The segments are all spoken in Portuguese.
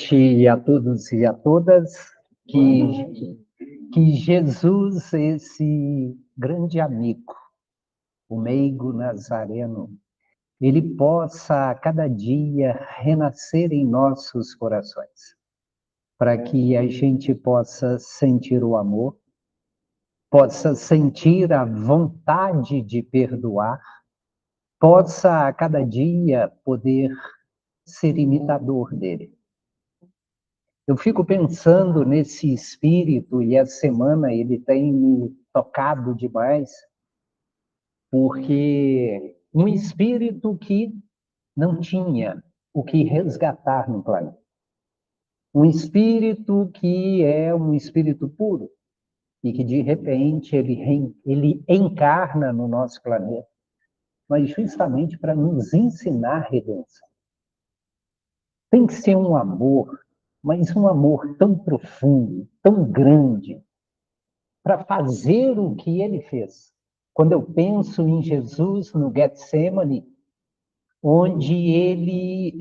A todos e a todas, que Jesus, esse grande amigo, o meigo nazareno, ele possa a cada dia renascer em nossos corações, para que a gente possa sentir o amor, possa sentir a vontade de perdoar, possa a cada dia poder ser imitador dele. Eu fico pensando nesse espírito, e essa semana ele tem me tocado demais, porque um espírito que não tinha o que resgatar no planeta. Um espírito que é um espírito puro, e que de repente ele encarna no nosso planeta, mas justamente para nos ensinar a redenção. Tem que ser um amor, mas um amor tão profundo, tão grande, para fazer o que ele fez. Quando eu penso em Jesus no Getsemane, onde ele,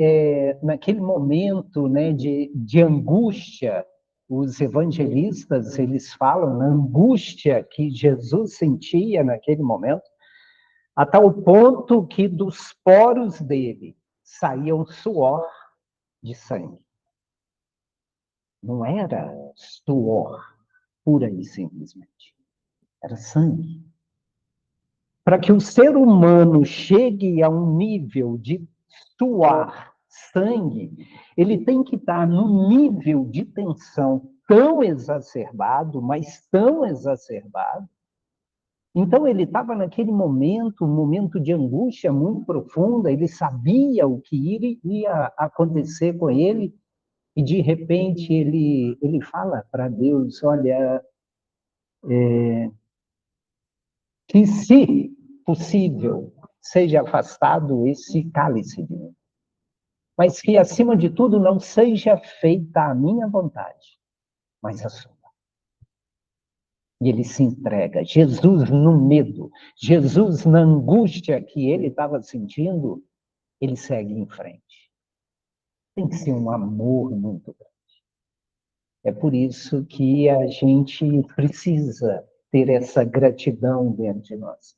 naquele momento, né, de angústia, os evangelistas, eles falam na angústia que Jesus sentia naquele momento, a tal ponto que dos poros dele saía um suor de sangue. Não era suor, pura e simplesmente. Era sangue. Para que o ser humano chegue a um nível de suar sangue, ele tem que estar num nível de tensão tão exacerbado, mas tão exacerbado. Então, ele estava naquele momento, um momento de angústia muito profunda, ele sabia o que iria acontecer com ele, e de repente ele fala para Deus, olha, que se possível seja afastado esse cálice de mim, mas que acima de tudo não seja feita a minha vontade, mas a sua. E ele se entrega. Jesus no medo, Jesus na angústia que ele estava sentindo, ele segue em frente. Tem que ser um amor muito grande. É por isso que a gente precisa ter essa gratidão dentro de nós.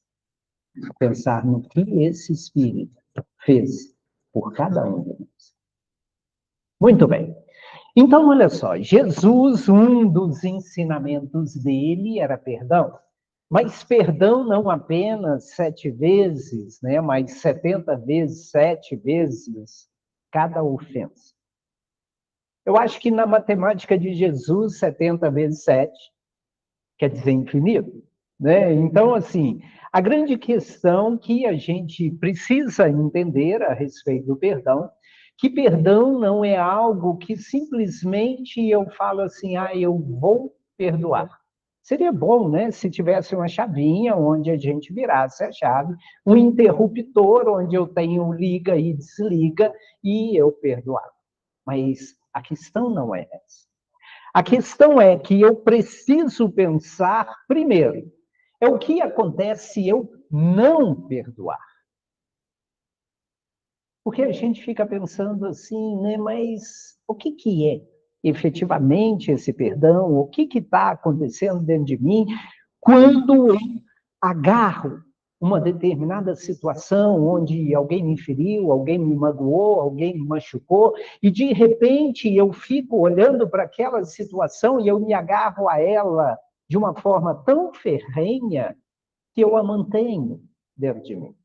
Pensar no que esse Espírito fez por cada um de nós. Muito bem. Então, olha só, Jesus, um dos ensinamentos dele era perdão. Mas perdão não apenas 7 vezes, né? Mas 70 vezes, 7 vezes cada ofensa. Eu acho que na matemática de Jesus, 70 vezes 7 quer dizer infinito, né? Então, assim, a grande questão que a gente precisa entender a respeito do perdão, que perdão não é algo que simplesmente eu falo assim, eu vou perdoar. Seria bom, né, se tivesse uma chavinha onde a gente virasse a chave, um interruptor onde eu tenho liga e desliga e eu perdoar. Mas a questão não é essa. A questão é que eu preciso pensar, primeiro, é o que acontece se eu não perdoar. Porque a gente fica pensando assim, né, mas o que é efetivamente esse perdão? O que está acontecendo dentro de mim quando eu agarro uma determinada situação onde alguém me feriu, alguém me magoou, alguém me machucou, e de repente eu fico olhando para aquela situação e eu me agarro a ela de uma forma tão ferrenha que eu a mantenho dentro de mim.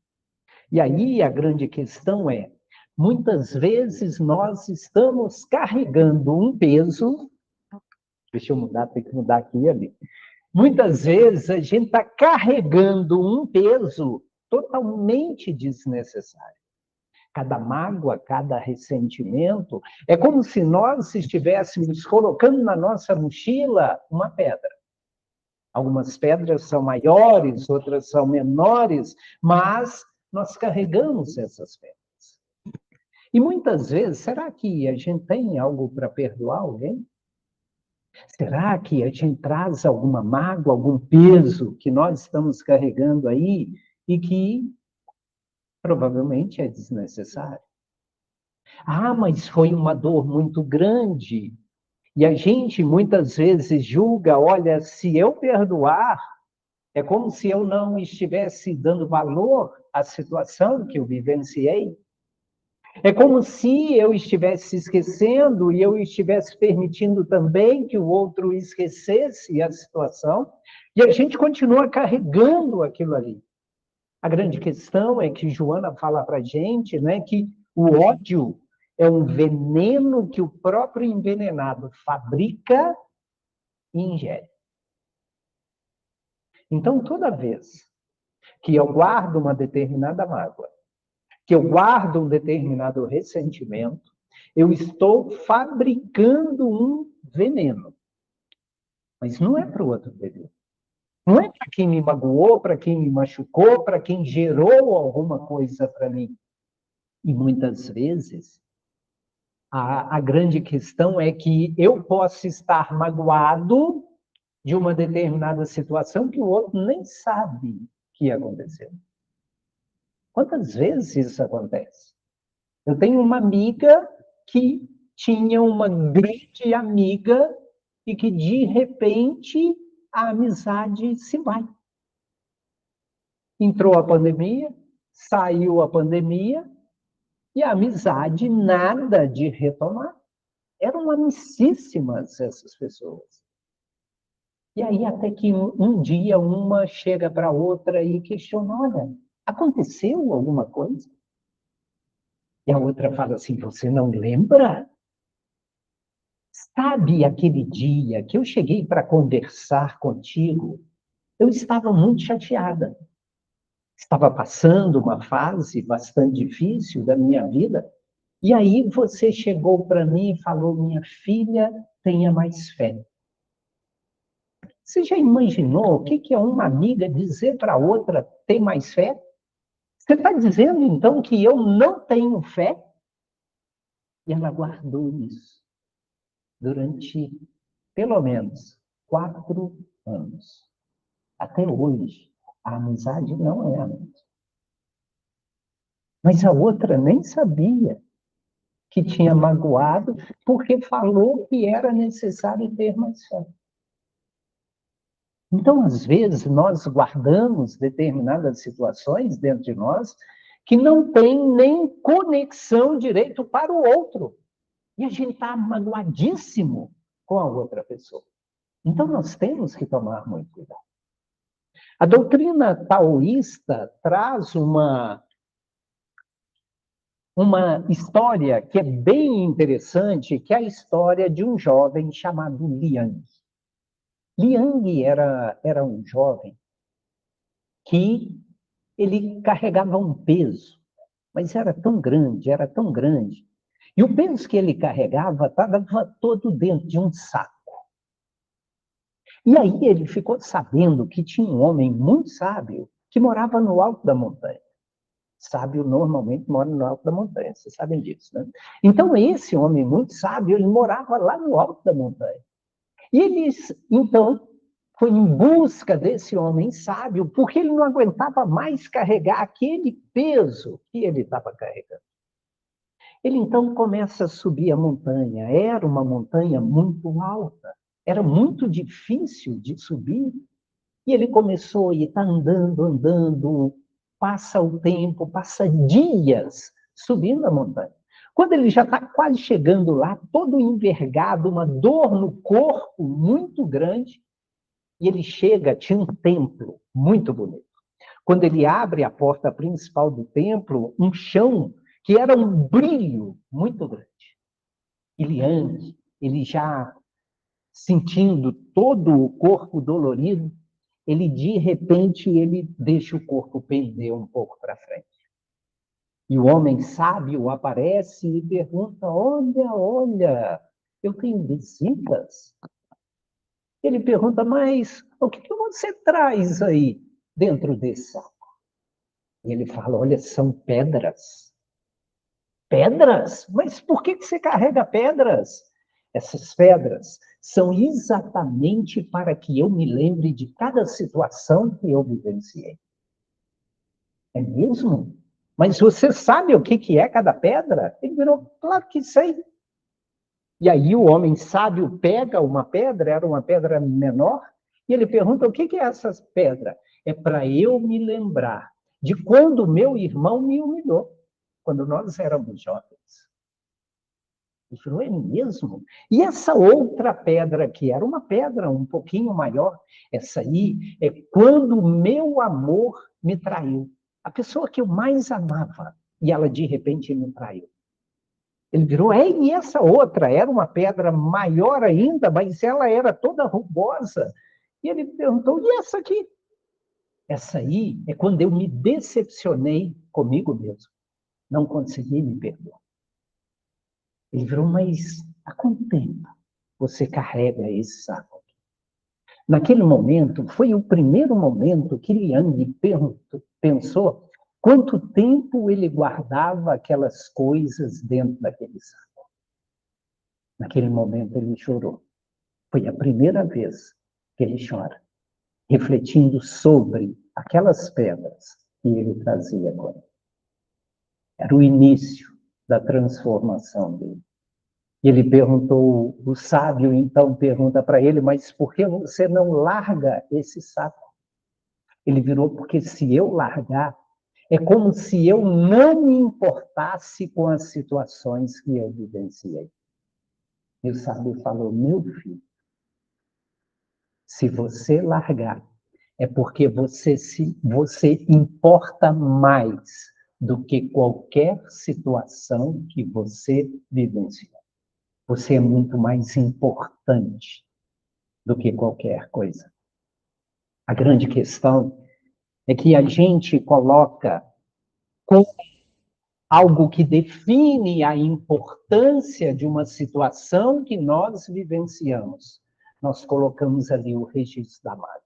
E aí a grande questão é, muitas vezes nós estamos carregando um peso, deixa eu mudar, tem que mudar aqui e ali. Muitas vezes a gente está carregando um peso totalmente desnecessário. Cada mágoa, cada ressentimento, é como se nós estivéssemos colocando na nossa mochila uma pedra. Algumas pedras são maiores, outras são menores, mas nós carregamos essas pedras. E muitas vezes, será que a gente tem algo para perdoar alguém? Será que a gente traz alguma mágoa, algum peso que nós estamos carregando aí e que provavelmente é desnecessário? Ah, mas foi uma dor muito grande. E a gente muitas vezes julga, olha, se eu perdoar, é como se eu não estivesse dando valor à situação que eu vivenciei. É como se eu estivesse esquecendo e eu estivesse permitindo também que o outro esquecesse a situação, e a gente continua carregando aquilo ali. A grande questão é que Joana fala para a gente, né, que o ódio é um veneno que o próprio envenenado fabrica e ingere. Então, toda vez que eu guardo uma determinada mágoa, que eu guardo um determinado ressentimento, eu estou fabricando um veneno. Mas não é para o outro beber. Não é para quem me magoou, para quem me machucou, para quem gerou alguma coisa para mim. E muitas vezes, a grande questão é que eu posso estar magoado de uma determinada situação que o outro nem sabe que aconteceu. Quantas vezes isso acontece? Eu tenho uma amiga que tinha uma grande amiga e que, de repente, a amizade se vai. Entrou a pandemia, saiu a pandemia, e a amizade nada de retomar. Eram amicíssimas essas pessoas. E aí, até que um dia, uma chega para a outra e questiona, olha, aconteceu alguma coisa? E a outra fala assim, você não lembra? Sabe aquele dia que eu cheguei para conversar contigo? Eu estava muito chateada. Estava passando uma fase bastante difícil da minha vida. E aí você chegou para mim e falou, minha filha, tenha mais fé. Você já imaginou o que é uma amiga dizer para outra ter mais fé? Você está dizendo, então, que eu não tenho fé? E ela guardou isso durante, pelo menos, 4 anos. Até hoje, a amizade não é a mesma. Mas a outra nem sabia que tinha magoado, porque falou que era necessário ter mais fé. Então, às vezes, nós guardamos determinadas situações dentro de nós que não tem nem conexão direito para o outro. E a gente está magoadíssimo com a outra pessoa. Então, nós temos que tomar muito cuidado. A doutrina taoísta traz uma história que é bem interessante, que é a história de um jovem chamado Liang. Liang era um jovem que ele carregava um peso, mas era tão grande, era tão grande. E o peso que ele carregava estava todo dentro de um saco. E aí ele ficou sabendo que tinha um homem muito sábio que morava no alto da montanha. Sábio normalmente mora no alto da montanha, vocês sabem disso, né? Então, esse homem muito sábio, ele morava lá no alto da montanha. E ele, então, foi em busca desse homem sábio, porque ele não aguentava mais carregar aquele peso que ele estava carregando. Ele, então, começa a subir a montanha. Era uma montanha muito alta, era muito difícil de subir. E ele começou e está andando, andando, passa o tempo, passa dias subindo a montanha. Quando ele já está quase chegando lá, todo envergado, uma dor no corpo muito grande, e ele chega, tinha um templo muito bonito. Quando ele abre a porta principal do templo, um chão que era um brilho muito grande. Ele já sentindo todo o corpo dolorido, ele de repente ele deixa o corpo pender um pouco para frente. E o homem sábio aparece e pergunta: olha, olha, eu tenho visitas? Ele pergunta: mas o que você traz aí dentro desse saco? E ele fala: olha, são pedras. Pedras? Mas por que você carrega pedras? Essas pedras são exatamente para que eu me lembre de cada situação que eu vivenciei. É mesmo? Mas você sabe o que é cada pedra? Ele virou, claro que sei. E aí o homem sábio pega uma pedra, era uma pedra menor, e ele pergunta, o que é essa pedra? É para eu me lembrar de quando meu irmão me humilhou, quando nós éramos jovens. Ele falou, é mesmo? E essa outra pedra, que era uma pedra um pouquinho maior, essa aí é quando o meu amor me traiu. A pessoa que eu mais amava, e ela de repente me traiu. Ele virou, e essa outra era uma pedra maior ainda, mas ela era toda rugosa. E ele perguntou, e essa aqui? Essa aí é quando eu me decepcionei comigo mesmo. Não consegui me perdoar. Ele virou, mas há quanto tempo você carrega esse saco? Naquele momento, foi o primeiro momento que Liang pensou quanto tempo ele guardava aquelas coisas dentro daquele saco. Naquele momento, ele chorou. Foi a primeira vez que ele chora, refletindo sobre aquelas pedras que ele trazia com ele. Era o início da transformação dele. E ele perguntou, o sábio então pergunta para ele, mas por que você não larga esse saco? Ele virou, porque se eu largar, é como se eu não me importasse com as situações que eu vivenciei. E o sábio falou, meu filho, se você largar, é porque você importa mais do que qualquer situação que você vivenciou. Você é muito mais importante do que qualquer coisa. A grande questão é que a gente coloca como algo que define a importância de uma situação que nós vivenciamos. Nós colocamos ali o registro da mágoa.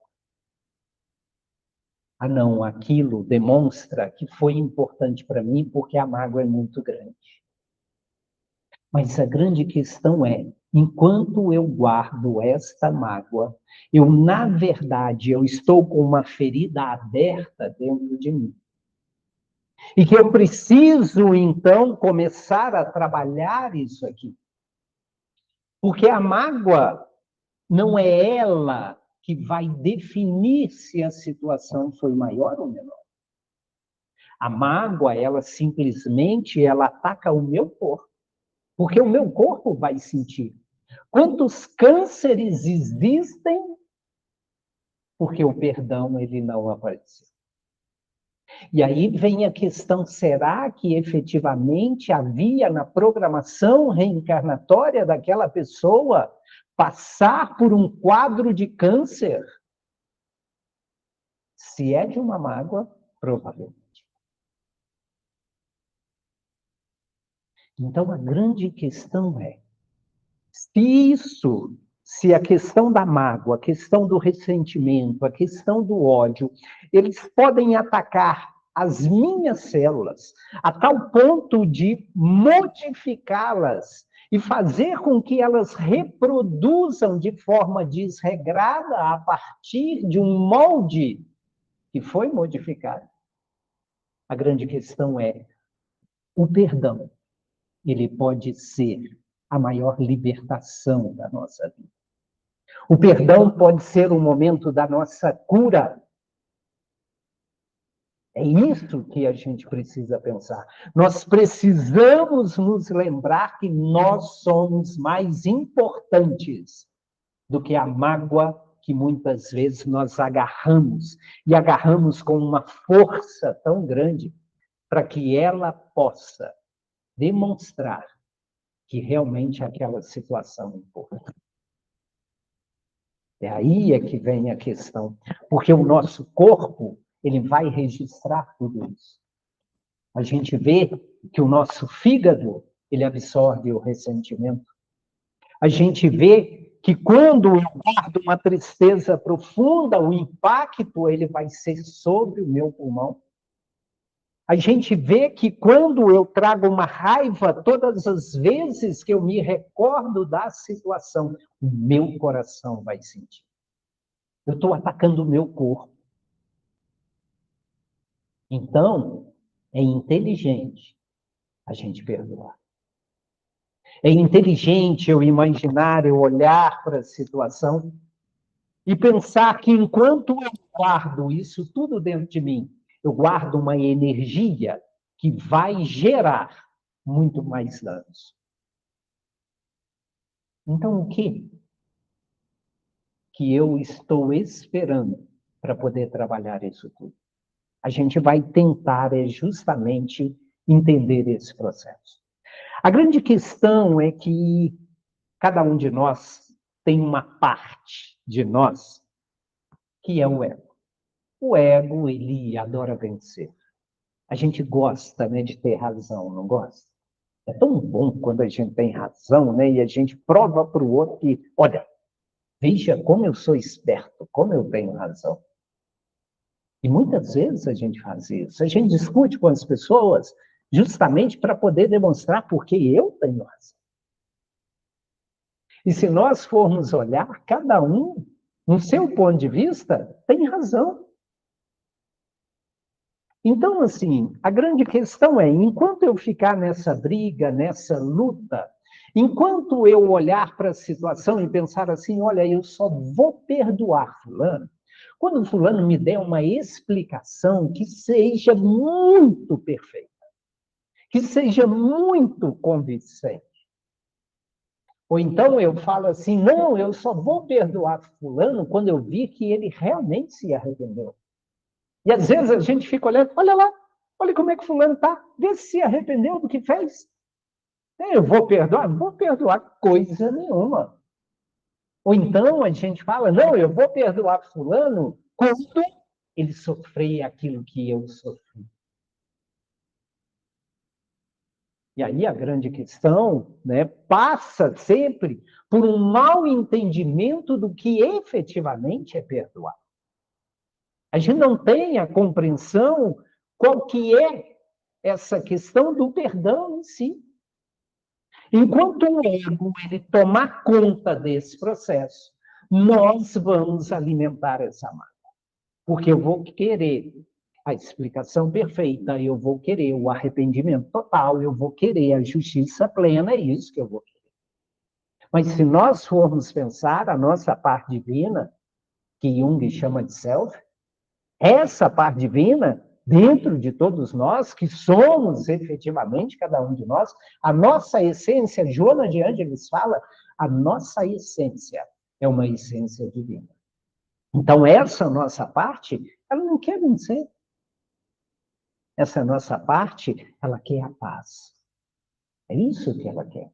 Ah, não, aquilo demonstra que foi importante para mim porque a mágoa é muito grande. Mas a grande questão é, enquanto eu guardo esta mágoa, eu, na verdade, eu estou com uma ferida aberta dentro de mim. E que eu preciso, então, começar a trabalhar isso aqui. Porque a mágoa não é ela que vai definir se a situação foi maior ou menor. A mágoa, ela simplesmente, ela ataca o meu corpo. Porque o meu corpo vai sentir. Quantos cânceres existem porque o perdão ele não apareceu? E aí vem a questão, será que efetivamente havia na programação reencarnatória daquela pessoa passar por um quadro de câncer? Se é de uma mágoa, provavelmente. Então a grande questão é, se a questão da mágoa, a questão do ressentimento, a questão do ódio, eles podem atacar as minhas células a tal ponto de modificá-las e fazer com que elas reproduzam de forma desregrada a partir de um molde que foi modificado. A grande questão é, o perdão, ele pode ser a maior libertação da nossa vida. O perdão pode ser o momento da nossa cura. É isso que a gente precisa pensar. Nós precisamos nos lembrar que nós somos mais importantes do que a mágoa que muitas vezes nós agarramos, e agarramos com uma força tão grande para que ela possa demonstrar que realmente aquela situação importa. É aí é que vem a questão, porque o nosso corpo, ele vai registrar tudo isso. A gente vê que o nosso fígado, ele absorve o ressentimento. A gente vê que quando eu guardo uma tristeza profunda, o impacto ele vai ser sobre o meu pulmão. A gente vê que quando eu trago uma raiva, todas as vezes que eu me recordo da situação, o meu coração vai sentir. Eu estou atacando o meu corpo. Então, É inteligente a gente perdoar. É inteligente eu imaginar, eu olhar para a situação e pensar que enquanto eu guardo isso tudo dentro de mim, eu guardo uma energia que vai gerar muito mais danos. Então, o que eu estou esperando para poder trabalhar isso tudo? A gente vai tentar justamente entender esse processo. A grande questão é que cada um de nós tem uma parte de nós que é o ego. O ego, ele adora vencer. A gente gosta, né, de ter razão, não gosta? É tão bom quando a gente tem razão, né, e a gente prova para o outro que, olha, veja como eu sou esperto, como eu tenho razão. E muitas vezes a gente faz isso. A gente discute com as pessoas justamente para poder demonstrar porque eu tenho razão. E se nós formos olhar, cada um, no seu ponto de vista, tem razão. Então, assim, a grande questão é, enquanto eu ficar nessa briga, nessa luta, enquanto eu olhar para a situação e pensar assim, olha, eu só vou perdoar fulano, quando fulano me der uma explicação que seja muito perfeita, que seja muito convincente. Ou então eu falo assim, não, eu só vou perdoar fulano quando eu vi que ele realmente se arrependeu. E às vezes a gente fica olhando, olha lá, olha como é que fulano está, vê se se arrependeu do que fez. Eu vou perdoar? Não vou perdoar coisa nenhuma. Ou então a gente fala, não, eu vou perdoar fulano quando ele sofrer aquilo que eu sofri. E aí a grande questão, né, passa sempre por um mau entendimento do que efetivamente é perdoar. A gente não tem a compreensão qual que é essa questão do perdão em si. Enquanto o ego ele tomar conta desse processo, nós vamos alimentar essa mágoa. Porque eu vou querer a explicação perfeita, eu vou querer o arrependimento total, eu vou querer a justiça plena, é isso que eu vou querer. Mas se nós formos pensar a nossa parte divina, que Jung chama de self, essa parte divina, dentro de todos nós, que somos efetivamente, cada um de nós, a nossa essência, Joana de Ângeles fala, a nossa essência é uma essência divina. Então, essa nossa parte, ela não quer vencer. Essa nossa parte, ela quer a paz. É isso que ela quer.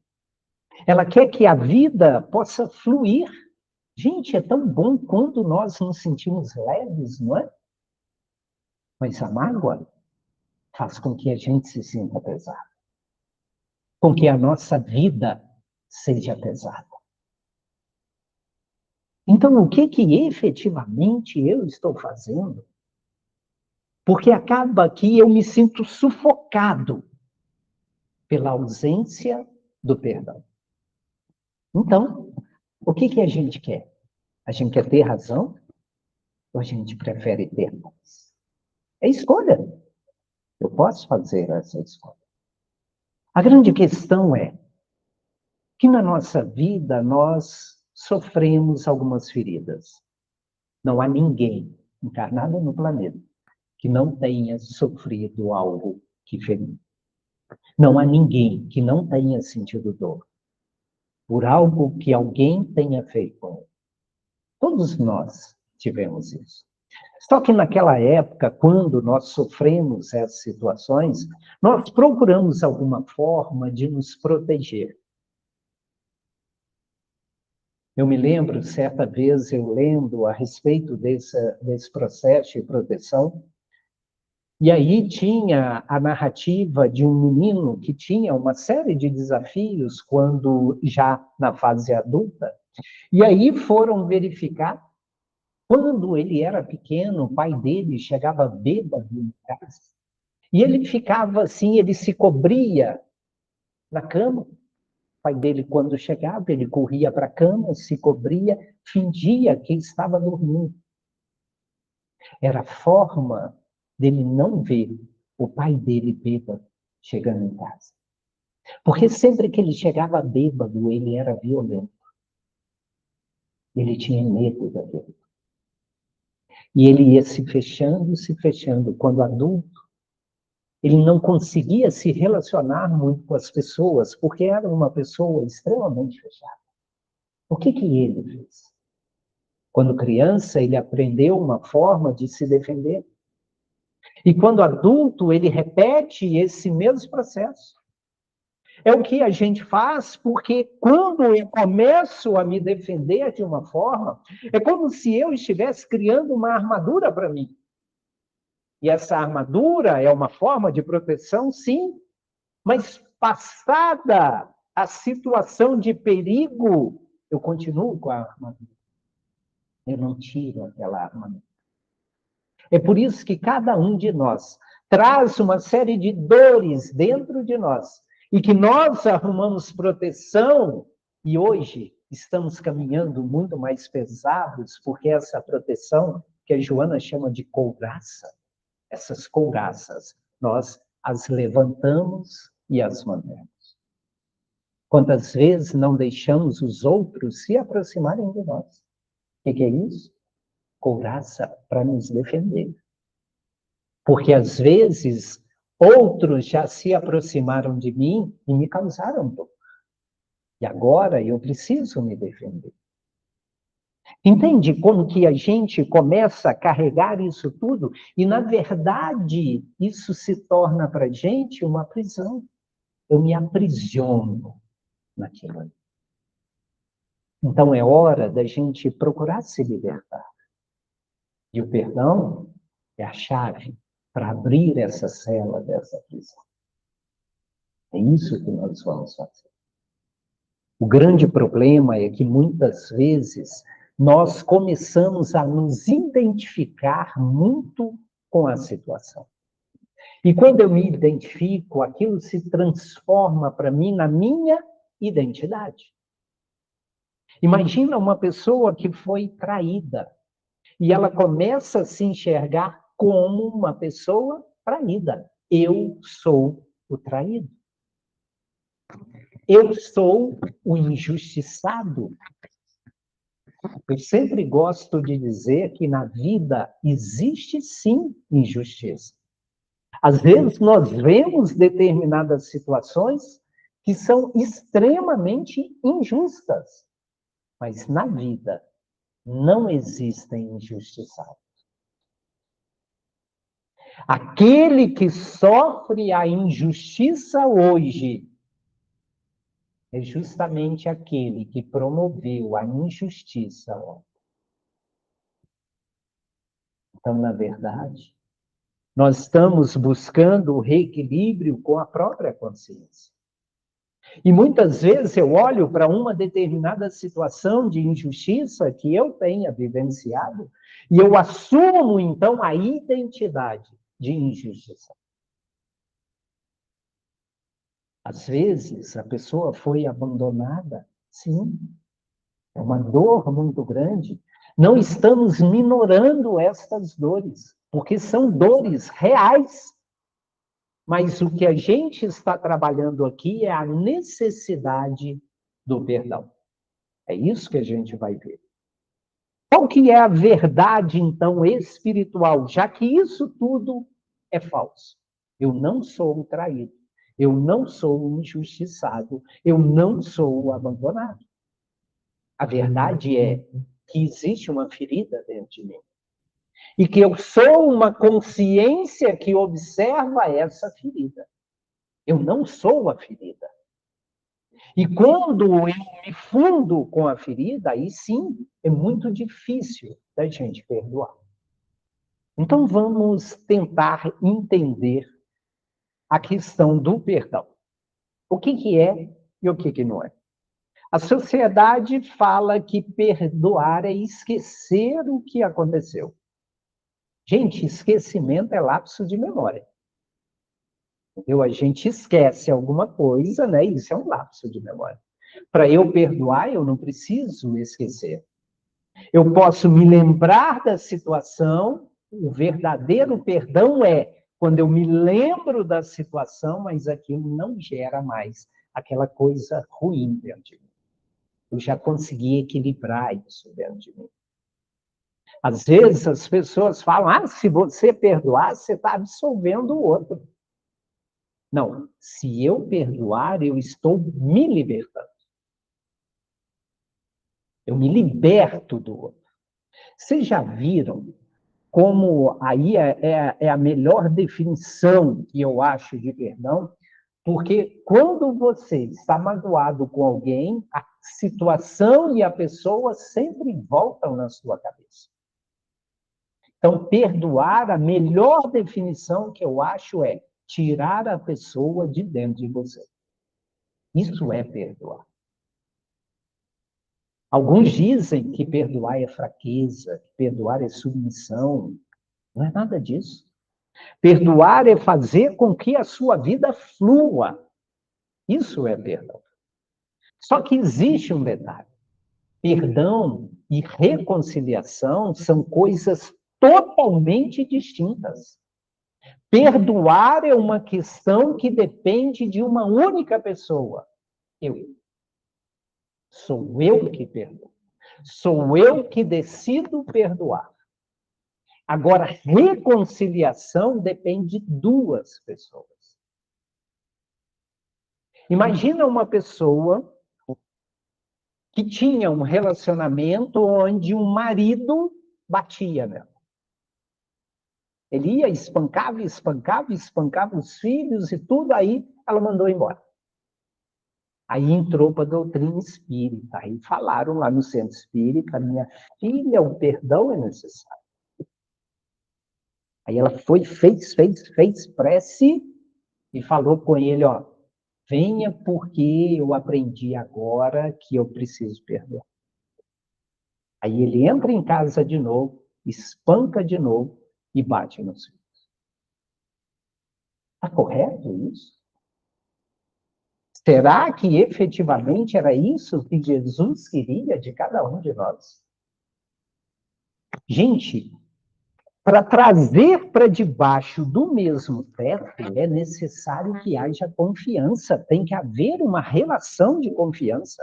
Ela quer que a vida possa fluir. Gente, é tão bom quando nós nos sentimos leves, não é? Mas a mágoa faz com que a gente se sinta pesado. Com que a nossa vida seja pesada. Então, o que efetivamente eu estou fazendo? Porque acaba que eu me sinto sufocado pela ausência do perdão. Então, o que a gente quer? A gente quer ter razão ou a gente prefere ter paz? É escolha. Eu posso fazer essa escolha. A grande questão é que na nossa vida nós sofremos algumas feridas. Não há ninguém encarnado no planeta que não tenha sofrido algo que feriu. Não há ninguém que não tenha sentido dor por algo que alguém tenha feito com ele. Todos nós tivemos isso. Só que naquela época, quando nós sofremos essas situações, nós procuramos alguma forma de nos proteger. Eu me lembro, certa vez, eu lendo a respeito desse processo de proteção, e aí tinha a narrativa de um menino que tinha uma série de desafios quando já na fase adulta, e aí foram verificar, quando ele era pequeno, o pai dele chegava bêbado em casa, e ele ficava assim, ele se cobria na cama. O pai dele, quando chegava, ele corria para a cama, se cobria, fingia que estava dormindo. Era a forma dele não ver o pai dele bêbado chegando em casa. Porque sempre que ele chegava bêbado, ele era violento. Ele tinha medo daquilo. E ele ia se fechando, se fechando. Quando adulto, ele não conseguia se relacionar muito com as pessoas, porque era uma pessoa extremamente fechada. O que ele fez? Quando criança, ele aprendeu uma forma de se defender. E quando adulto, ele repete esse mesmo processo. É o que a gente faz, porque quando eu começo a me defender de uma forma, é como se eu estivesse criando uma armadura para mim. E essa armadura é uma forma de proteção, sim, mas passada a situação de perigo, eu continuo com a armadura. Eu não tiro aquela armadura. É por isso que cada um de nós traz uma série de dores dentro de nós e que nós arrumamos proteção e hoje estamos caminhando muito mais pesados porque essa proteção que a Joana chama de couraça, essas couraças, nós as levantamos e as mantemos. Quantas vezes não deixamos os outros se aproximarem de nós? O que é isso? Couraça para nos defender. Porque, às vezes, outros já se aproximaram de mim e me causaram dor. E agora eu preciso me defender. Entende como que a gente começa a carregar isso tudo? E, na verdade, isso se torna para a gente uma prisão. Eu me aprisiono naquilo ali. Então, é hora da gente procurar se libertar. E o perdão é a chave para abrir essa cela dessa prisão. É isso que nós vamos fazer. O grande problema é que, muitas vezes, nós começamos a nos identificar muito com a situação. E quando eu me identifico, aquilo se transforma para mim na minha identidade. Imagina uma pessoa que foi traída e ela começa a se enxergar como uma pessoa traída. Eu sou o traído. Eu sou o injustiçado. Eu sempre gosto de dizer que na vida existe sim injustiça. Às vezes nós vemos determinadas situações que são extremamente injustas, mas na vida não existem injustiçados. Aquele que sofre a injustiça hoje é justamente aquele que promoveu a injustiça ontem. Então, na verdade, nós estamos buscando o reequilíbrio com a própria consciência. E muitas vezes eu olho para uma determinada situação de injustiça que eu tenha vivenciado e eu assumo, então, a identidade de injustiça. Às vezes, a pessoa foi abandonada, sim. É uma dor muito grande. Não estamos minorando estas dores, porque são dores reais. Mas o que a gente está trabalhando aqui é a necessidade do perdão. É isso que a gente vai ver. Qual que é a verdade, então, espiritual? Já que isso tudo é falso. Eu não sou o traído. Eu não sou o injustiçado. Eu não sou o abandonado. A verdade é que existe uma ferida dentro de mim. E que eu sou uma consciência que observa essa ferida. Eu não sou a ferida. E quando eu me fundo com a ferida, aí sim, é muito difícil da gente perdoar. Então vamos tentar entender a questão do perdão. O que é e o que não é. A sociedade fala que perdoar é esquecer o que aconteceu. Gente, esquecimento é lapso de memória. Entendeu? A gente esquece alguma coisa, né? Isso é um lapso de memória. Para eu perdoar, eu não preciso esquecer. Eu posso me lembrar da situação, o verdadeiro perdão é quando eu me lembro da situação, mas aquilo não gera mais aquela coisa ruim dentro de mim. Eu já consegui equilibrar isso dentro de mim. Às vezes as pessoas falam, se você perdoar, você está absolvendo o outro. Não, se eu perdoar, eu estou me libertando. Eu me liberto do outro. Vocês já viram como aí é a melhor definição que eu acho de perdão? Porque quando você está magoado com alguém, a situação e a pessoa sempre voltam na sua cabeça. Então, perdoar, a melhor definição que eu acho é tirar a pessoa de dentro de você. Isso é perdoar. Alguns dizem que perdoar é fraqueza, que perdoar é submissão. Não é nada disso. Perdoar é fazer com que a sua vida flua. Isso é perdão. Só que existe um detalhe. Perdão e reconciliação são coisas totalmente distintas. Perdoar é uma questão que depende de uma única pessoa. Eu. Sou eu que perdoo. Sou eu que decido perdoar. Agora, reconciliação depende de duas pessoas. Imagina uma pessoa que tinha um relacionamento onde um marido batia nela. Ele ia, espancava, espancava, espancava os filhos e tudo, aí ela mandou embora. Aí entrou para a doutrina espírita, aí falaram lá no centro espírita, minha filha, o perdão é necessário. Aí ela foi, fez prece e falou com ele, venha porque eu aprendi agora que eu preciso perdoar. Aí ele entra em casa de novo, espanca de novo e bate nos filhos. Está correto isso? Será que efetivamente era isso que Jesus queria de cada um de nós? Gente, para trazer para debaixo do mesmo teto, é necessário que haja confiança, tem que haver uma relação de confiança.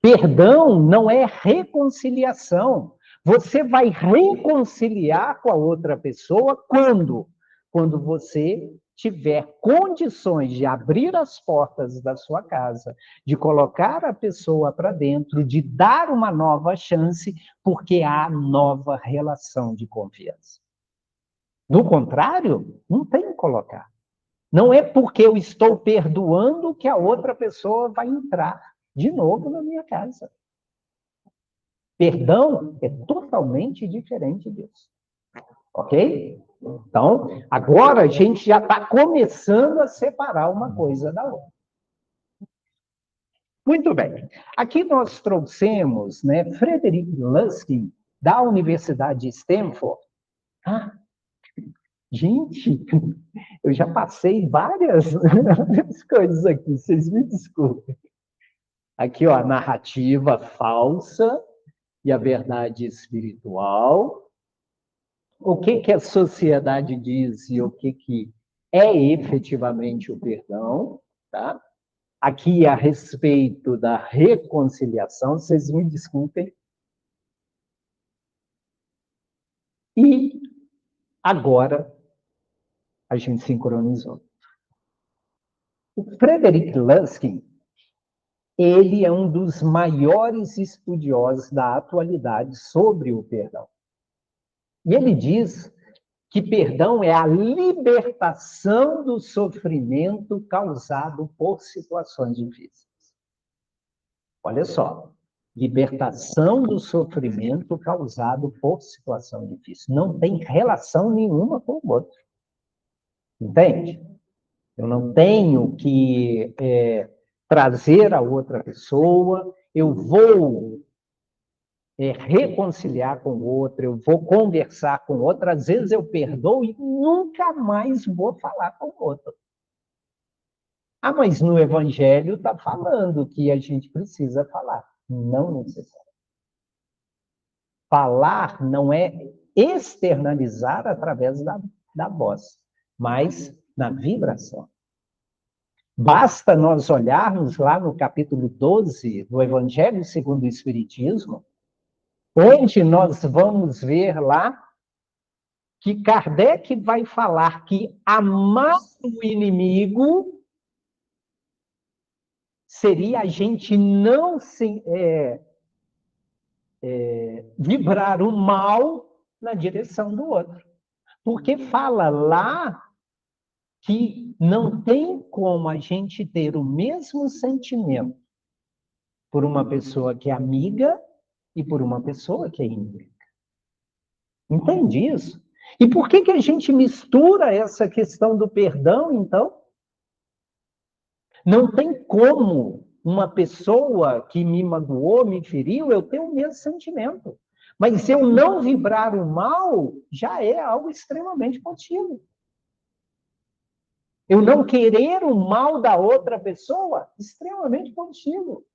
Perdão não é reconciliação. Você vai reconciliar com a outra pessoa quando? Quando você tiver condições de abrir as portas da sua casa, de colocar a pessoa para dentro, de dar uma nova chance, porque há nova relação de confiança. Do contrário, não tem que colocar. Não é porque eu estou perdoando que a outra pessoa vai entrar de novo na minha casa. Perdão é totalmente diferente disso. Ok? Então, agora a gente já está começando a separar uma coisa da outra. Muito bem. Aqui nós trouxemos, Frederick Luskin, da Universidade de Stanford. Gente, eu já passei várias coisas aqui, vocês me desculpem. Aqui, a narrativa falsa e a verdade espiritual. O que a sociedade diz e o que é efetivamente o perdão, tá? Aqui a respeito da reconciliação, vocês me desculpem. E agora a gente sincronizou. O Frederick Luskin, ele é um dos maiores estudiosos da atualidade sobre o perdão. E ele diz que perdão é a libertação do sofrimento causado por situações difíceis. Olha só, libertação do sofrimento causado por situação difícil. Não tem relação nenhuma com o outro. Entende? Eu não tenho que trazer a outra pessoa, eu vou reconciliar com o outro, eu vou conversar com o outro, às vezes eu perdoo e nunca mais vou falar com o outro. Mas no Evangelho está falando que a gente precisa falar. Não necessário. Falar não é externalizar através da voz. mas na vibração. Basta nós olharmos lá no capítulo 12 do Evangelho segundo o Espiritismo, onde nós vamos ver lá que Kardec vai falar que amar o inimigo seria a gente não vibrar o mal na direção do outro. Porque fala lá que não tem como a gente ter o mesmo sentimento por uma pessoa que é amiga e por uma pessoa que é inimiga. Entende isso? E por que a gente mistura essa questão do perdão, então? Não tem como uma pessoa que me magoou, me feriu, eu ter o mesmo sentimento. Mas eu não vibrar o mal já é algo extremamente positivo. Eu não querer o mal da outra pessoa, extremamente positivo.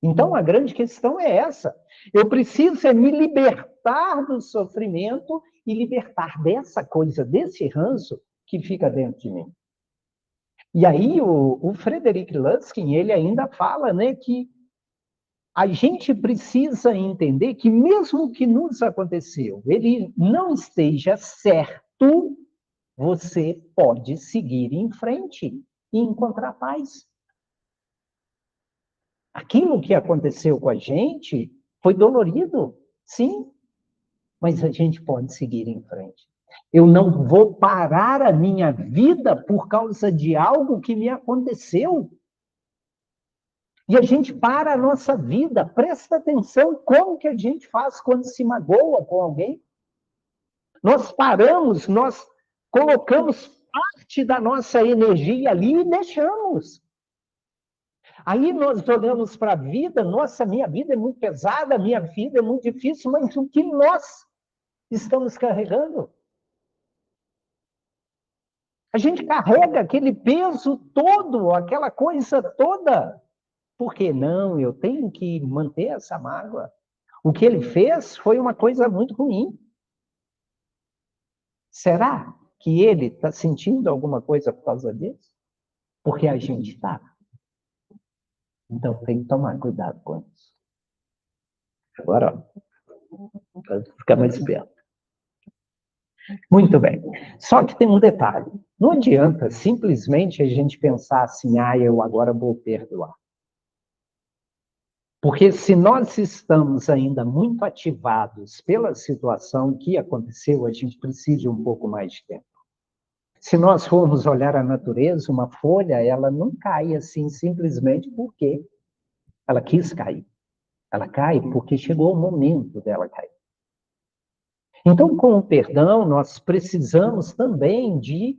Então, a grande questão é essa. Eu preciso me libertar do sofrimento e libertar dessa coisa, desse ranço que fica dentro de mim. E aí, o Frederick Luskin, ele ainda fala, né, que a gente precisa entender que mesmo o que nos aconteceu, ele não esteja certo, você pode seguir em frente e encontrar paz. Aquilo que aconteceu com a gente foi dolorido, sim, mas a gente pode seguir em frente. Eu não vou parar a minha vida por causa de algo que me aconteceu. E a gente para a nossa vida, presta atenção como que a gente faz quando se magoa com alguém. Nós paramos, nós colocamos parte da nossa energia ali e deixamos. Aí nós olhamos para a vida, nossa, minha vida é muito pesada, minha vida é muito difícil, mas o que nós estamos carregando? A gente carrega aquele peso todo, aquela coisa toda. Por que não? Eu tenho que manter essa mágoa. O que ele fez foi uma coisa muito ruim. Será que ele está sentindo alguma coisa por causa disso? Porque a gente está. Então tem que tomar cuidado com isso. Agora, para ficar mais esperto. Muito bem. Só que tem um detalhe. Não adianta simplesmente a gente pensar assim, eu agora vou perdoar. Porque se nós estamos ainda muito ativados pela situação que aconteceu, a gente precisa de um pouco mais de tempo. Se nós formos olhar a natureza, uma folha, ela não cai assim simplesmente porque ela quis cair. Ela cai porque chegou o momento dela cair. Então, com o perdão, nós precisamos também de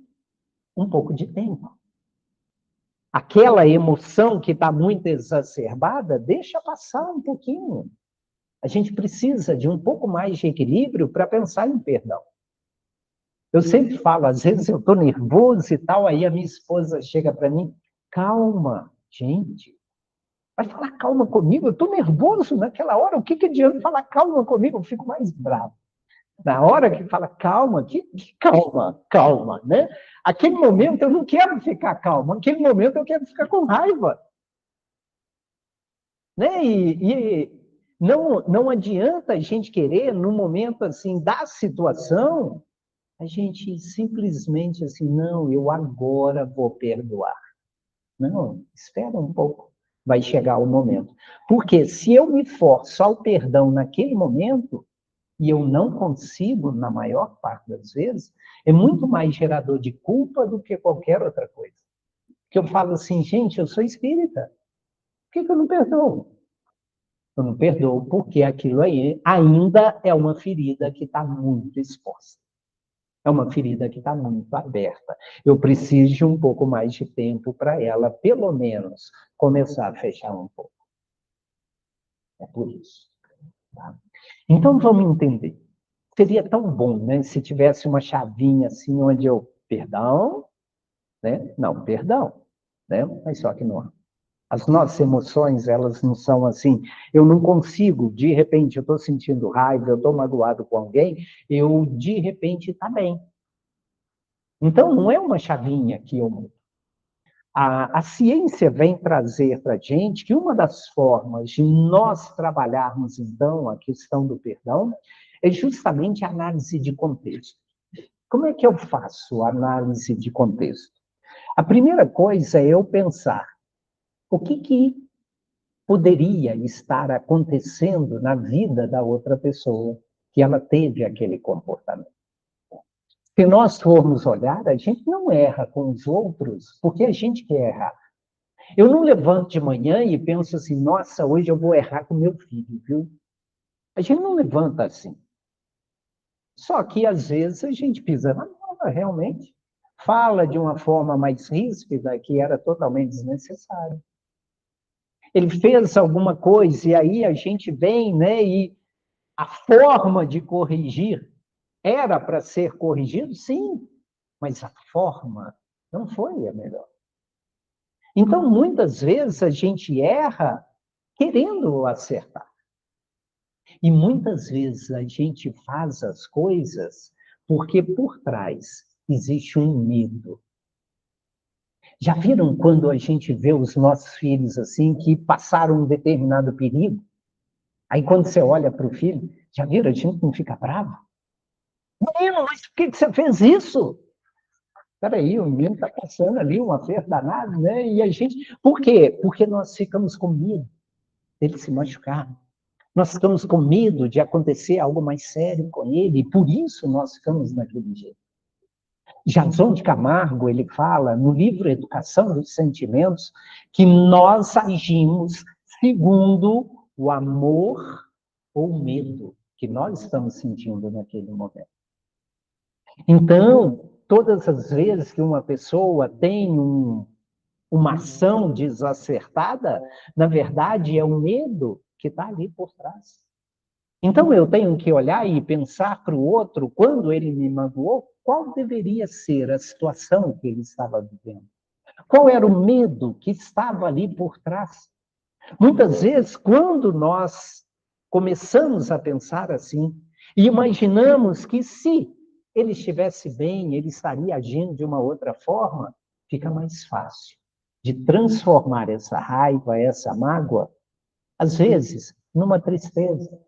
um pouco de tempo. Aquela emoção que está muito exacerbada, deixa passar um pouquinho. A gente precisa de um pouco mais de equilíbrio para pensar em perdão. Eu sempre falo, às vezes eu estou nervoso e tal, aí a minha esposa chega para mim, calma, gente, vai falar calma comigo, eu estou nervoso naquela hora, o que adianta falar calma comigo? Eu fico mais bravo. Na hora que fala calma, que calma, né? Aquele momento eu não quero ficar calmo, aquele momento eu quero ficar com raiva. Né? E não adianta a gente querer, no momento assim da situação, a gente simplesmente assim, não, eu agora vou perdoar. Não, espera um pouco, vai chegar o momento. Porque se eu me forço ao perdão naquele momento, e eu não consigo, na maior parte das vezes, é muito mais gerador de culpa do que qualquer outra coisa. Que eu falo assim, gente, eu sou espírita, por que eu não perdoo? Eu não perdoo porque aquilo aí ainda é uma ferida que está muito exposta. É uma ferida que está muito aberta. Eu preciso de um pouco mais de tempo para ela, pelo menos, começar a fechar um pouco. É por isso. Tá? Então, vamos entender. Seria tão bom, né, se tivesse uma chavinha assim, onde eu, perdão, né? Não, perdão, né? Mas só que não. As nossas emoções, elas não são assim. Eu não consigo, de repente, eu estou sentindo raiva, eu estou magoado com alguém, eu, de repente, está bem. Então, não é uma chavinha que eu mudo. A ciência vem trazer para a gente que uma das formas de nós trabalharmos, então, a questão do perdão é justamente a análise de contexto. Como é que eu faço a análise de contexto? A primeira coisa é eu pensar o que poderia estar acontecendo na vida da outra pessoa que ela teve aquele comportamento. Se nós formos olhar, a gente não erra com os outros porque a gente quer errar. Eu não levanto de manhã e penso assim, nossa, hoje eu vou errar com meu filho, viu? A gente não levanta assim. Só que, às vezes, a gente pisa na bola, realmente. Fala de uma forma mais ríspida, que era totalmente desnecessário. Ele fez alguma coisa, e aí a gente vem, né, e a forma de corrigir era para ser corrigido, sim, mas a forma não foi a melhor. Então, muitas vezes, a gente erra querendo acertar. E muitas vezes a gente faz as coisas porque por trás existe um medo. Já viram quando a gente vê os nossos filhos assim, que passaram um determinado perigo? Aí quando você olha para o filho, já viram? A gente não fica bravo? Menino, mas por que você fez isso? Peraí, o menino está passando ali um aperto danado, né? E a gente. Por quê? Porque nós ficamos com medo dele se machucar. Nós ficamos com medo de acontecer algo mais sério com ele, e por isso nós ficamos naquele jeito. Jason de Camargo, ele fala no livro Educação dos Sentimentos, que nós agimos segundo o amor ou medo que nós estamos sentindo naquele momento. Então, todas as vezes que uma pessoa tem uma ação desacertada, na verdade é o medo que está ali por trás. Então, eu tenho que olhar e pensar para o outro, quando ele me magoou, qual deveria ser a situação que ele estava vivendo? Qual era o medo que estava ali por trás? Muitas vezes, quando nós começamos a pensar assim, e imaginamos que se ele estivesse bem, ele estaria agindo de uma outra forma, fica mais fácil de transformar essa raiva, essa mágoa, às vezes, numa tristeza.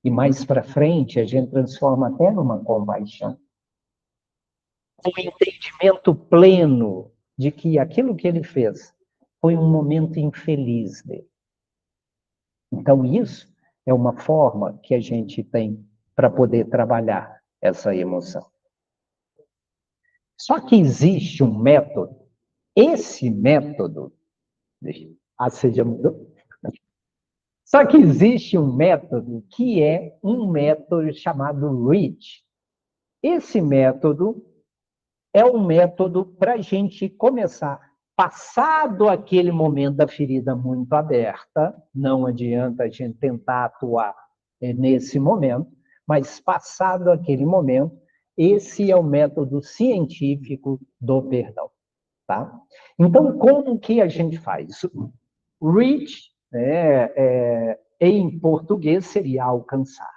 E mais para frente, a gente transforma até numa compaixão. Um entendimento pleno de que aquilo que ele fez foi um momento infeliz dele. Então, isso é uma forma que a gente tem para poder trabalhar essa emoção. Só que existe um método. Esse método. Você já mudou? Só que existe um método que é um método chamado REACH. Esse método é um método para a gente começar. Passado aquele momento da ferida muito aberta, não adianta a gente tentar atuar nesse momento, mas passado aquele momento, esse é o método científico do perdão. Tá? Então, como que a gente faz? Reach, em português, seria alcançar.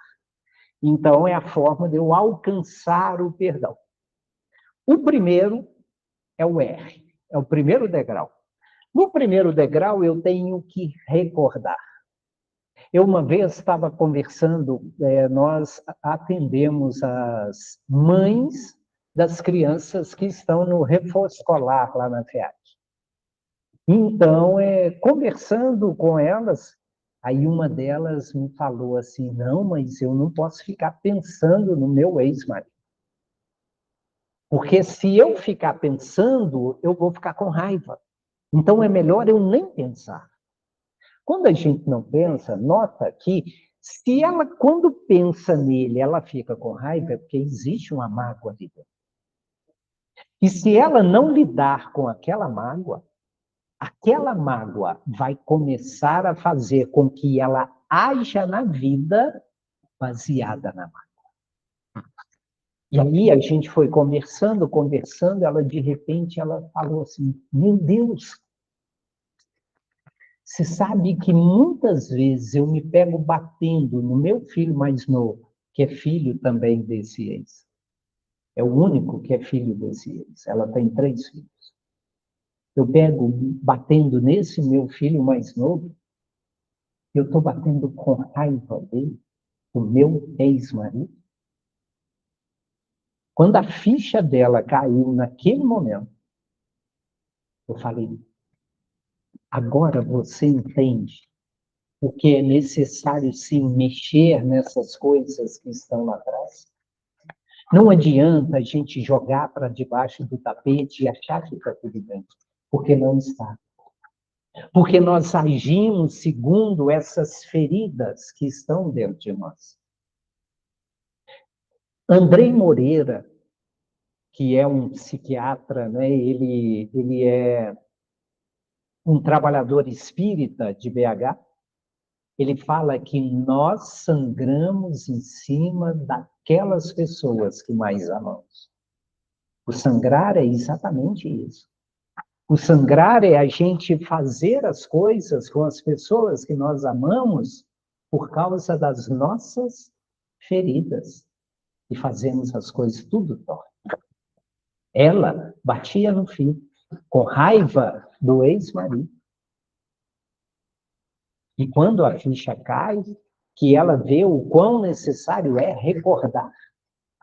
Então, é a forma de eu alcançar o perdão. O primeiro é o R, é o primeiro degrau. No primeiro degrau, eu tenho que recordar. Eu uma vez estava conversando, nós atendemos as mães das crianças que estão no reforço escolar lá na FEAC. Então, conversando com elas, aí uma delas me falou assim, não, mas eu não posso ficar pensando no meu ex-marido. Porque se eu ficar pensando, eu vou ficar com raiva. Então, é melhor eu nem pensar. Quando a gente não pensa, nota que se ela, quando pensa nele, ela fica com raiva, é porque existe uma mágoa ali dentro. E se ela não lidar com aquela mágoa vai começar a fazer com que ela haja na vida baseada na mágoa. E aí a gente foi conversando, ela de repente ela falou assim, meu Deus, você sabe que muitas vezes eu me pego batendo no meu filho mais novo, que é filho também desse ex. é o único que é filho desse ex. Ela tem 3 filhos. Eu pego batendo nesse meu filho mais novo, eu estou batendo com raiva dele, o meu ex-marido. Quando a ficha dela caiu naquele momento, eu falei, agora você entende o que é necessário, sim, mexer nessas coisas que estão lá atrás? Não adianta a gente jogar para debaixo do tapete e achar que está tudo bem, porque não está. Porque nós agimos segundo essas feridas que estão dentro de nós. Andrei Moreira, que é um psiquiatra, né? Ele é um trabalhador espírita de BH, ele fala que nós sangramos em cima daquelas pessoas que mais amamos. O sangrar é exatamente isso. O sangrar é a gente fazer as coisas com as pessoas que nós amamos por causa das nossas feridas. E fazemos as coisas tudo torto. Ela batia no filho, com raiva do ex-marido. E quando a ficha cai, que ela vê o quão necessário é recordar,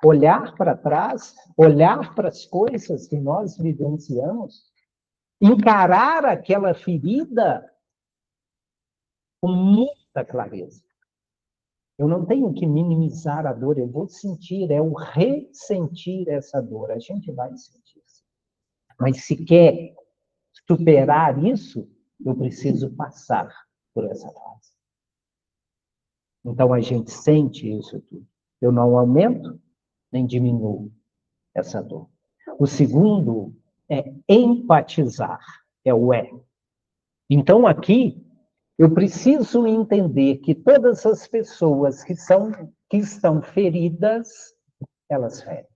olhar para trás, olhar para as coisas que nós vivenciamos, encarar aquela ferida com muita clareza. Eu não tenho que minimizar a dor, eu vou sentir, é o ressentir essa dor. A gente vai sentir isso. Mas se quer superar isso, eu preciso passar por essa fase. Então a gente sente isso tudo. Eu não aumento nem diminuo essa dor. O segundo é empatizar, é o é. Então aqui eu preciso entender que todas as pessoas que estão feridas, elas ferem.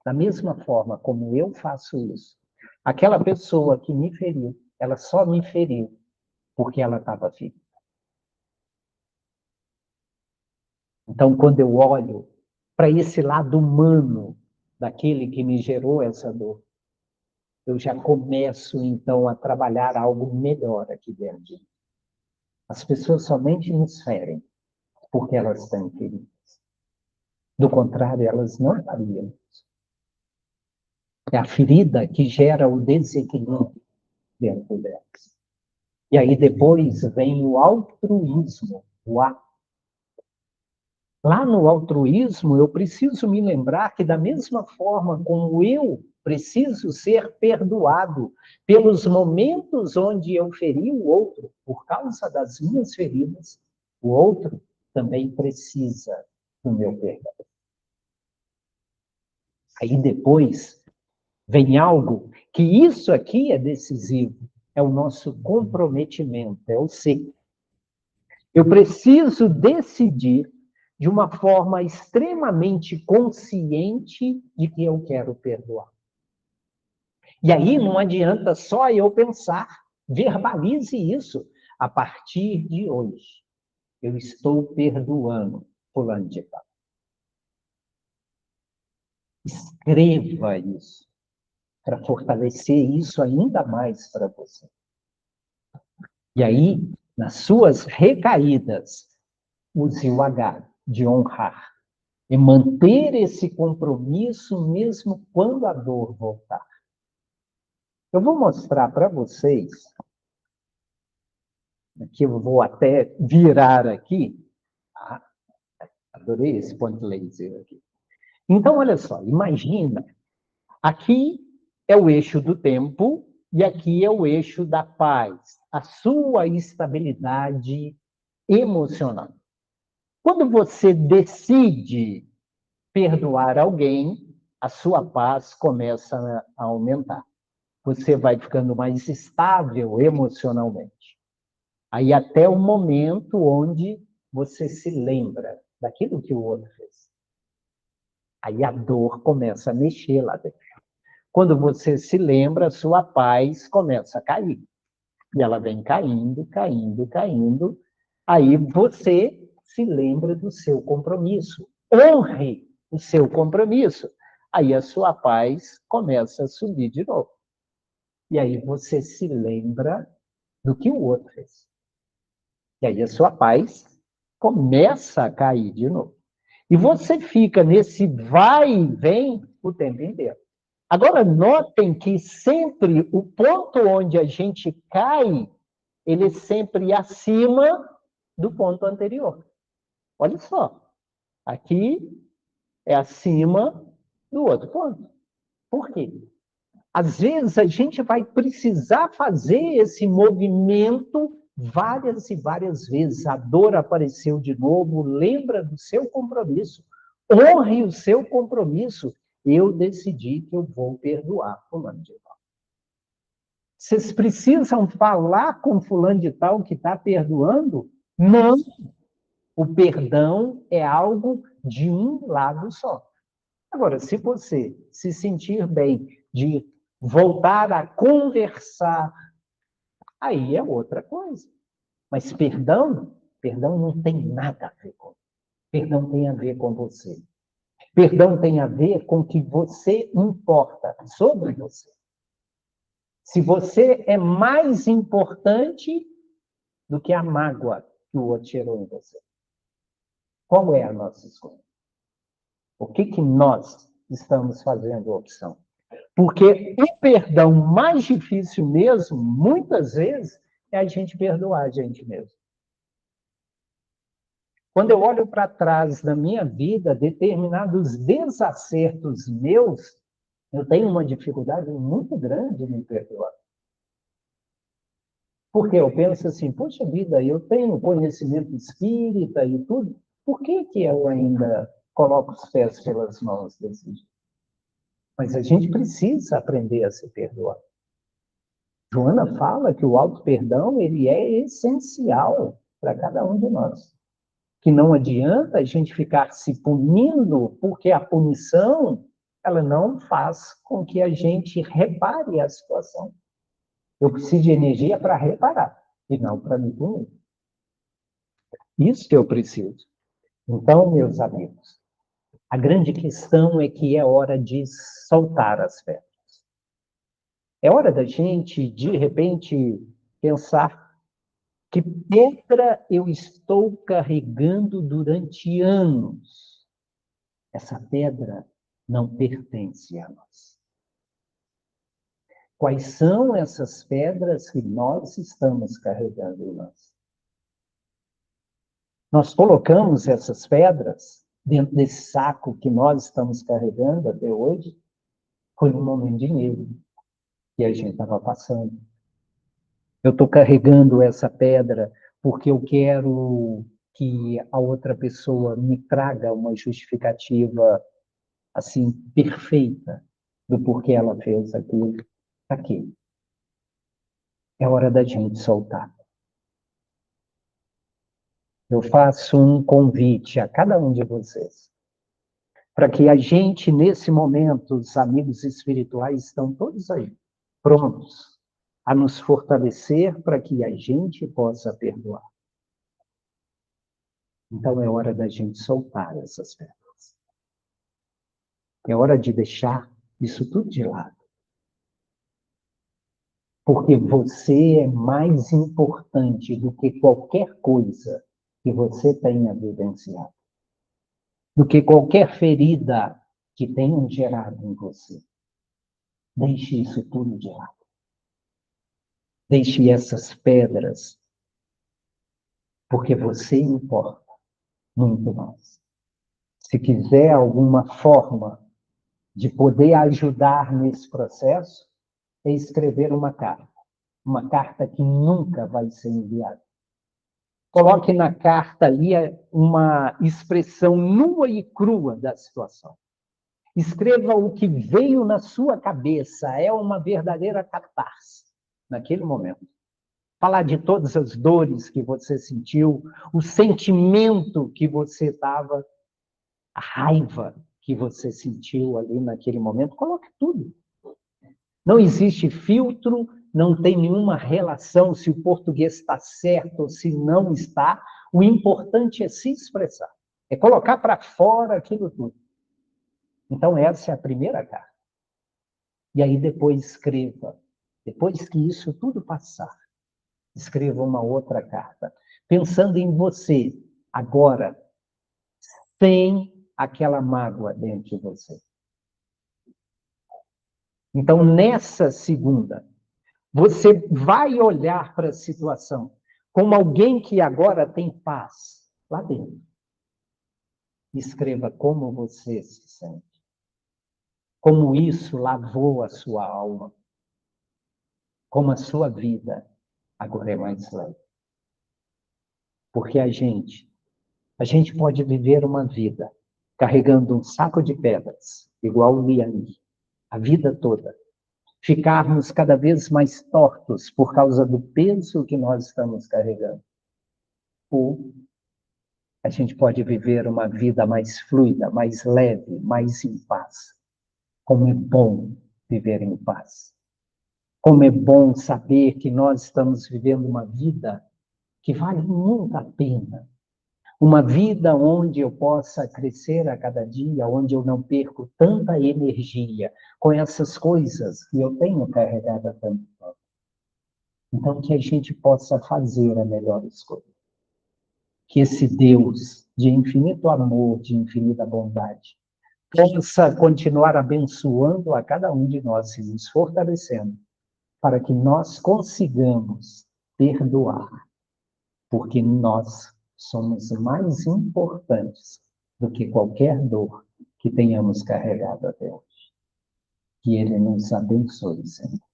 Da mesma forma como eu faço isso. Aquela pessoa que me feriu, ela só me feriu porque ela estava ferida. Então, quando eu olho para esse lado humano daquele que me gerou essa dor, eu já começo, então, a trabalhar algo melhor aqui dentro de mim. As pessoas somente nos ferem porque elas estão feridas. Do contrário, elas não fariam isso. É a ferida que gera o desequilíbrio dentro delas. E aí depois vem o altruísmo, o ato. Lá no altruísmo, eu preciso me lembrar que, da mesma forma como eu preciso ser perdoado pelos momentos onde eu feri o outro, por causa das minhas feridas, o outro também precisa do meu perdão. Aí depois vem algo que isso aqui é decisivo, é o nosso comprometimento, é o ser. Eu preciso decidir de uma forma extremamente consciente de que eu quero perdoar. E aí não adianta só eu pensar, verbalize isso. A partir de hoje, eu estou perdoando fulano de tal. Escreva isso, para fortalecer isso ainda mais para você. E aí, nas suas recaídas, use o H de honrar. E manter esse compromisso mesmo quando a dor voltar. Eu vou mostrar para vocês, aqui eu vou até virar aqui. Ah, adorei esse point laser aqui. Então, olha só, imagina, aqui é o eixo do tempo e aqui é o eixo da paz, a sua estabilidade emocional. Quando você decide perdoar alguém, a sua paz começa a aumentar. Você vai ficando mais estável emocionalmente. Aí até o momento onde você se lembra daquilo que o outro fez. Aí a dor começa a mexer lá dentro. Quando você se lembra, a sua paz começa a cair. E ela vem caindo, caindo, caindo. Aí você se lembra do seu compromisso. Honre o seu compromisso. Aí a sua paz começa a subir de novo. E aí você se lembra do que o outro fez. E aí a sua paz começa a cair de novo. E você fica nesse vai e vem o tempo inteiro. Agora, notem que sempre o ponto onde a gente cai, ele é sempre acima do ponto anterior. Olha só, aqui é acima do outro ponto. Por quê? Às vezes a gente vai precisar fazer esse movimento várias e várias vezes. A dor apareceu de novo, lembra do seu compromisso. Honre o seu compromisso. Eu decidi que eu vou perdoar fulano de tal. Vocês precisam falar com fulano de tal que está perdoando? Não. O perdão é algo de um lado só. Agora, se você se sentir bem de voltar a conversar, aí é outra coisa. Mas perdão não tem nada a ver com. Perdão tem a ver com você. Perdão tem a ver com o que você importa sobre você. Se você é mais importante do que a mágoa que o outro gerou em você. Qual é a nossa escolha? O que nós estamos fazendo opção? Porque o perdão mais difícil mesmo, muitas vezes, é a gente perdoar a gente mesmo. Quando eu olho para trás na minha vida, determinados desacertos meus, eu tenho uma dificuldade muito grande em me perdoar. Porque eu penso assim, poxa vida, eu tenho conhecimento espírita e tudo, por que eu ainda coloco os pés pelas mãos desse jeito? Mas a gente precisa aprender a se perdoar. Joana fala que o auto-perdão ele é essencial para cada um de nós. Que não adianta a gente ficar se punindo, porque a punição ela não faz com que a gente repare a situação. Eu preciso de energia para reparar, e não para me punir. Isso que eu preciso. Então, meus amigos, a grande questão é que é hora de soltar as pedras. É hora da gente, de repente, pensar que pedra eu estou carregando durante anos. Essa pedra não pertence a nós. Quais são essas pedras que nós estamos carregando em nós? Nós colocamos essas pedras dentro desse saco que nós estamos carregando até hoje, foi um momento de medo que a gente estava passando. Eu estou carregando essa pedra porque eu quero que a outra pessoa me traga uma justificativa assim perfeita do porquê ela fez aquilo. Aqui. É hora da gente soltar. Eu faço um convite a cada um de vocês para que a gente, nesse momento, os amigos espirituais estão todos aí, prontos a nos fortalecer para que a gente possa perdoar. Então é hora da gente soltar essas pedras. É hora de deixar isso tudo de lado. Porque você é mais importante do que qualquer coisa que você tenha vivenciado. Do que qualquer ferida que tenham gerado em você. Deixe isso tudo de lado. Deixe essas pedras, porque você importa muito mais. Se quiser alguma forma de poder ajudar nesse processo, é escrever uma carta que nunca vai ser enviada. Coloque na carta ali uma expressão nua e crua da situação. Escreva o que veio na sua cabeça, é uma verdadeira catarse naquele momento. Falar de todas as dores que você sentiu, o sentimento que você estava, a raiva que você sentiu ali naquele momento, coloque tudo. Não existe filtro, não tem nenhuma relação se o português está certo ou se não está. O importante é se expressar, é colocar para fora aquilo tudo. Então, essa é a primeira carta. E aí depois escreva, depois que isso tudo passar, escreva uma outra carta, pensando em você, agora, sem aquela mágoa dentro de você. Então, nessa segunda, você vai olhar para a situação como alguém que agora tem paz lá dentro. Escreva como você se sente. Como isso lavou a sua alma. Como a sua vida agora é mais leve. Porque a gente pode viver uma vida carregando um saco de pedras, igual o Liani, a vida toda. Ficarmos cada vez mais tortos por causa do peso que nós estamos carregando. Ou a gente pode viver uma vida mais fluida, mais leve, mais em paz. Como é bom viver em paz. Como é bom saber que nós estamos vivendo uma vida que vale muito a pena. Uma vida onde eu possa crescer a cada dia, onde eu não perco tanta energia com essas coisas que eu tenho carregado há tanto tempo. Então, que a gente possa fazer a melhor escolha. Que esse Deus de infinito amor, de infinita bondade, possa continuar abençoando a cada um de nós e nos fortalecendo, para que nós consigamos perdoar, porque nós somos mais importantes do que qualquer dor que tenhamos carregado até hoje. Que Ele nos abençoe, Senhor.